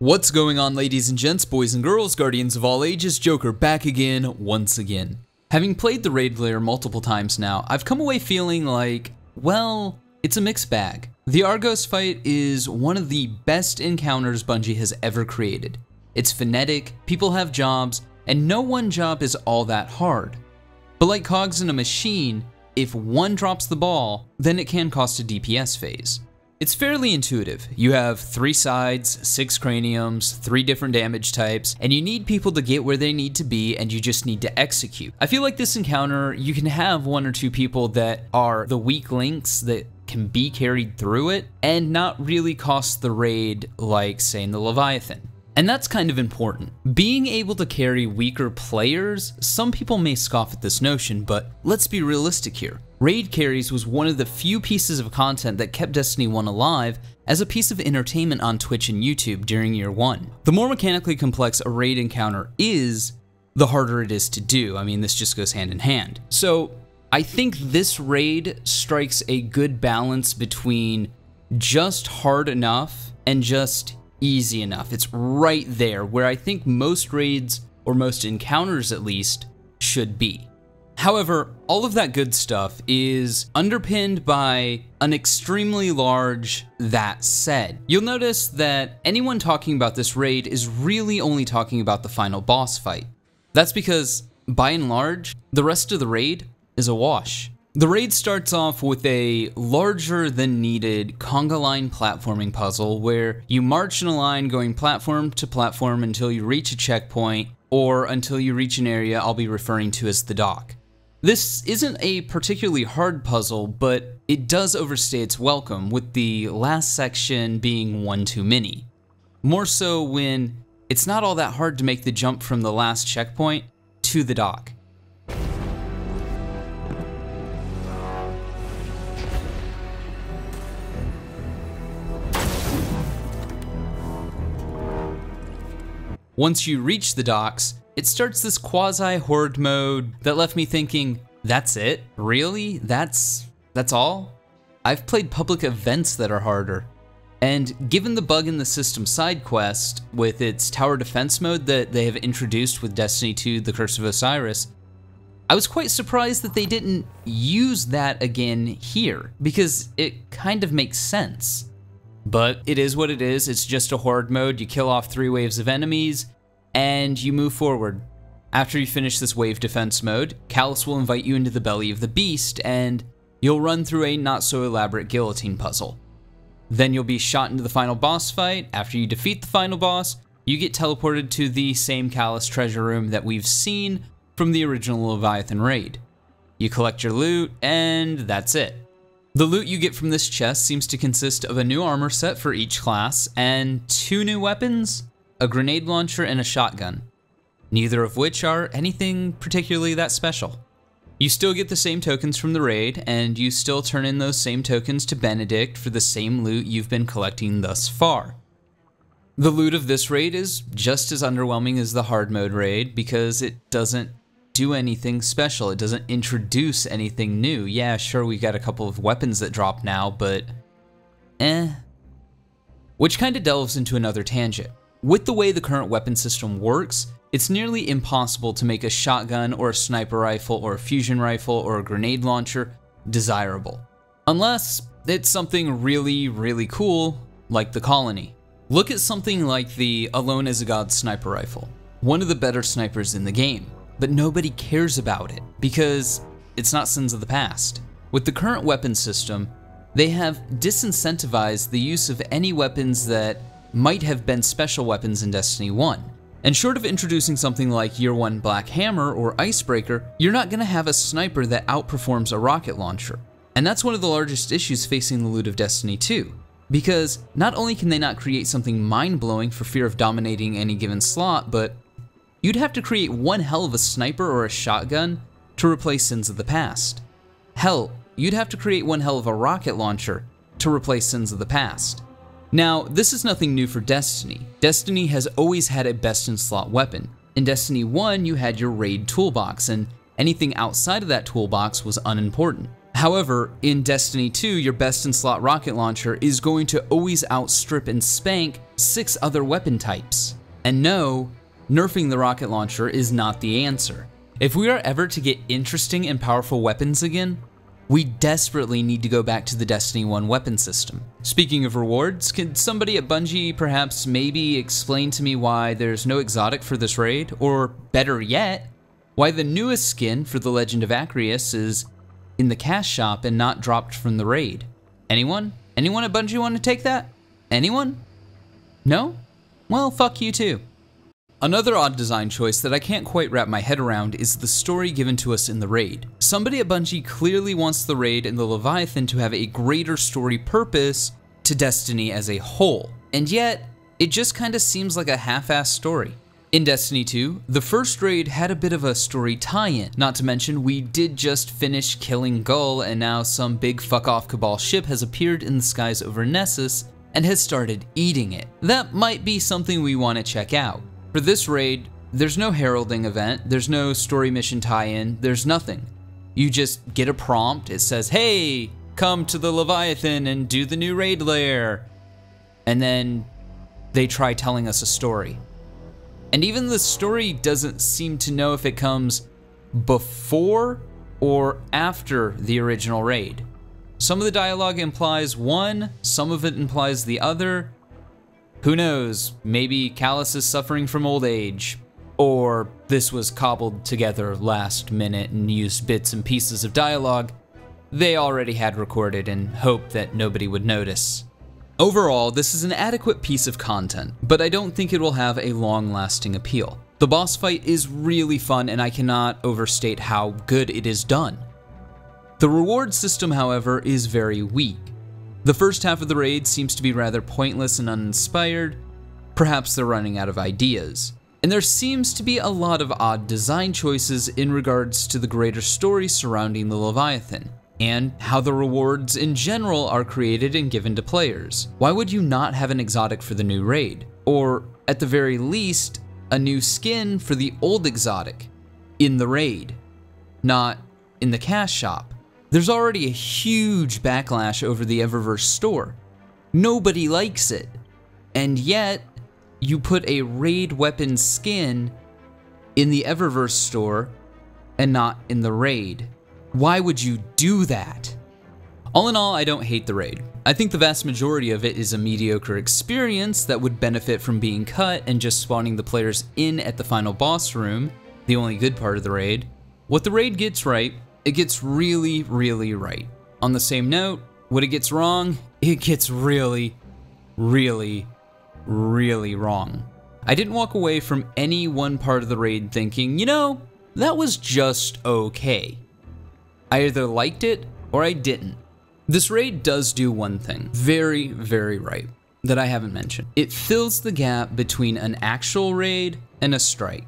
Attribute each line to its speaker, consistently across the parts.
Speaker 1: What's going on, ladies and gents, boys and girls, guardians of all ages, Joker back again, once again. Having played the raid layer multiple times now, I've come away feeling like, well, it's a mixed bag. The Argos fight is one of the best encounters Bungie has ever created. It's frenetic, people have jobs, and no one job is all that hard. But like cogs in a machine, if one drops the ball, then it can cost a DPS phase. It's fairly intuitive. You have 3 sides, 6 craniums, 3 different damage types, and you need people to get where they need to be, and you just need to execute. I feel like this encounter, you can have 1 or 2 people that are the weak links that can be carried through it, and not really cost the raid like, say, in the Leviathan. And that's kind of important. Being able to carry weaker players, some people may scoff at this notion, but let's be realistic here. Raid carries was one of the few pieces of content that kept Destiny 1 alive as a piece of entertainment on Twitch and YouTube during year 1. The more mechanically complex a raid encounter is, the harder it is to do. I mean, this just goes hand in hand. So I think this raid strikes a good balance between just hard enough and just easy enough. It's right there where I think most raids, or most encounters at least, should be. However, all of that good stuff is underpinned by an extremely large "that said." You'll notice that anyone talking about this raid is really only talking about the final boss fight. That's because, by and large, the rest of the raid is a wash. The raid starts off with a larger than needed conga line platforming puzzle where you march in a line going platform to platform until you reach a checkpoint, or until you reach an area I'll be referring to as the dock. This isn't a particularly hard puzzle, but it does overstay its welcome, with the last section being one too many. More so when it's not all that hard to make the jump from the last checkpoint to the dock. Once you reach the docks, it starts this quasi-horde mode that left me thinking, that's it? Really? That's all? I've played public events that are harder. And given the bug in the system side quest, with its tower defense mode that they have introduced with Destiny 2: The Curse of Osiris, I was quite surprised that they didn't use that again here, because it kind of makes sense. But it is what it is. It's just a horde mode. You kill off 3 waves of enemies, and you move forward. After you finish this wave defense mode, Callus will invite you into the belly of the beast, and you'll run through a not-so-elaborate guillotine puzzle. Then you'll be shot into the final boss fight. After you defeat the final boss, you get teleported to the same Callus treasure room that we've seen from the original Leviathan raid. You collect your loot, and that's it. The loot you get from this chest seems to consist of a new armor set for each class, and 2 new weapons, a grenade launcher and a shotgun, neither of which are anything particularly that special. You still get the same tokens from the raid, and you still turn in those same tokens to Benedict for the same loot you've been collecting thus far. The loot of this raid is just as underwhelming as the hard mode raid because it doesn't do anything special. It doesn't introduce anything new. Yeah, sure, we got a couple of weapons that drop now, but Which kind of delves into another tangent. With the way the current weapon system works, it's nearly impossible to make a shotgun or a sniper rifle or a fusion rifle or a grenade launcher desirable. Unless it's something really, really cool, like the Colony. Look at something like the Alone as a God sniper rifle, one of the better snipers in the game. But nobody cares about it because it's not Sins of the Past. With the current weapon system, they have disincentivized the use of any weapons that might have been special weapons in Destiny 1. And short of introducing something like Year 1 Black Hammer or Icebreaker, you're not going to have a sniper that outperforms a rocket launcher. And that's one of the largest issues facing the loot of Destiny 2. Because not only can they not create something mind-blowing for fear of dominating any given slot, but you'd have to create one hell of a sniper or a shotgun to replace Sins of the Past. Hell, you'd have to create one hell of a rocket launcher to replace Sins of the Past. Now, this is nothing new for Destiny. Destiny has always had a best-in-slot weapon. In Destiny 1, you had your raid toolbox, and anything outside of that toolbox was unimportant. However, in Destiny 2, your best-in-slot rocket launcher is going to always outstrip and spank 6 other weapon types. And no, nerfing the rocket launcher is not the answer. If we are ever to get interesting and powerful weapons again, we desperately need to go back to the Destiny 1 weapon system. Speaking of rewards, could somebody at Bungie perhaps maybe explain to me why there's no exotic for this raid? Or better yet, why the newest skin for the Legend of Acreus is in the cash shop and not dropped from the raid? Anyone? Anyone at Bungie want to take that? Anyone? No? Well, fuck you too. Another odd design choice that I can't quite wrap my head around is the story given to us in the raid. Somebody at Bungie clearly wants the raid and the Leviathan to have a greater story purpose to Destiny as a whole, and yet, it just kinda seems like a half-assed story. In Destiny 2, the first raid had a bit of a story tie-in, not to mention we did just finish killing Gull and now some big fuck-off Cabal ship has appeared in the skies over Nessus and has started eating it. That might be something we want to check out. For this raid, there's no heralding event, there's no story mission tie-in, there's nothing. You just get a prompt, it says, hey, come to the Leviathan and do the new raid lair. And then they try telling us a story. And even the story doesn't seem to know if it comes before or after the original raid. Some of the dialogue implies one, some of it implies the other. Who knows, maybe Callus is suffering from old age, or this was cobbled together last minute and used bits and pieces of dialogue they already had recorded and hoped that nobody would notice. Overall, this is an adequate piece of content, but I don't think it will have a long-lasting appeal. The boss fight is really fun and I cannot overstate how good it is done. The reward system, however, is very weak. The first half of the raid seems to be rather pointless and uninspired. Perhaps they're running out of ideas. And there seems to be a lot of odd design choices in regards to the greater story surrounding the Leviathan, and how the rewards in general are created and given to players. Why would you not have an exotic for the new raid? Or, at the very least, a new skin for the old exotic in the raid, not in the cash shop? There's already a huge backlash over the Eververse store. Nobody likes it. And yet, you put a raid weapon skin in the Eververse store and not in the raid. Why would you do that? All in all, I don't hate the raid. I think the vast majority of it is a mediocre experience that would benefit from being cut and just spawning the players in at the final boss room, the only good part of the raid. What the raid gets right, it gets really, really right. On the same note, what it gets wrong, it gets really, really, really wrong. I didn't walk away from any one part of the raid thinking, you know, that was just okay. I either liked it or I didn't. This raid does do one thing very, very right that I haven't mentioned. It fills the gap between an actual raid and a strike.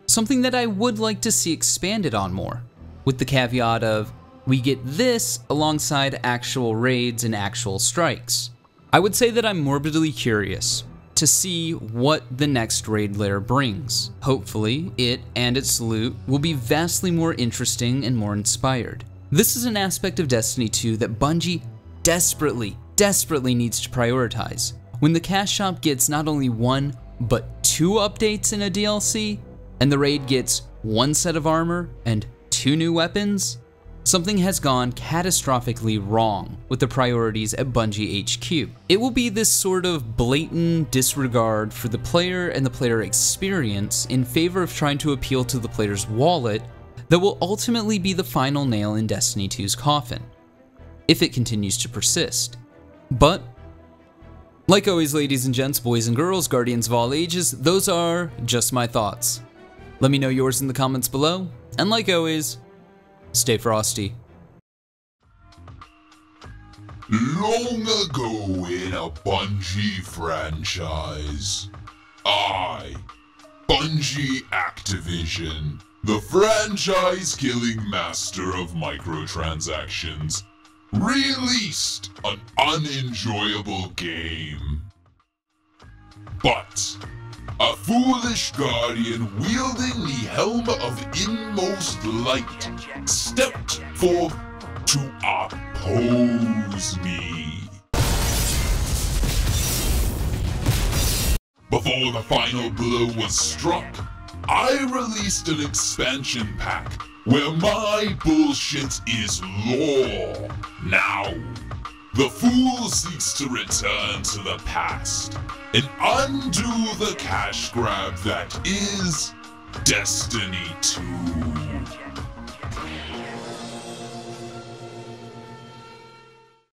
Speaker 1: Something that I would like to see expanded on more, with the caveat of we get this alongside actual raids and actual strikes. I would say that I'm morbidly curious to see what the next raid lair brings. Hopefully, it and its loot will be vastly more interesting and more inspired. This is an aspect of Destiny 2 that Bungie desperately needs to prioritize. When the cash shop gets not only 1, but 2 updates in a DLC, and the raid gets 1 set of armor and 2 new weapons, something has gone catastrophically wrong with the priorities at Bungie HQ. It will be this sort of blatant disregard for the player and the player experience in favor of trying to appeal to the player's wallet that will ultimately be the final nail in Destiny 2's coffin, if it continues to persist. But, like always, ladies and gents, boys and girls, guardians of all ages, those are just my thoughts. Let me know yours in the comments below, and like always, stay frosty.
Speaker 2: Long ago in a Bungie franchise, Bungie Activision, the franchise-killing master of microtransactions, released an unenjoyable game. But a foolish guardian wielding the helm of inmost light stepped forth to oppose me. Before the final blow was struck, I released an expansion pack where my bullshit is law. Now, the fool seeks to return to the past and undo the cash grab that is Destiny 2.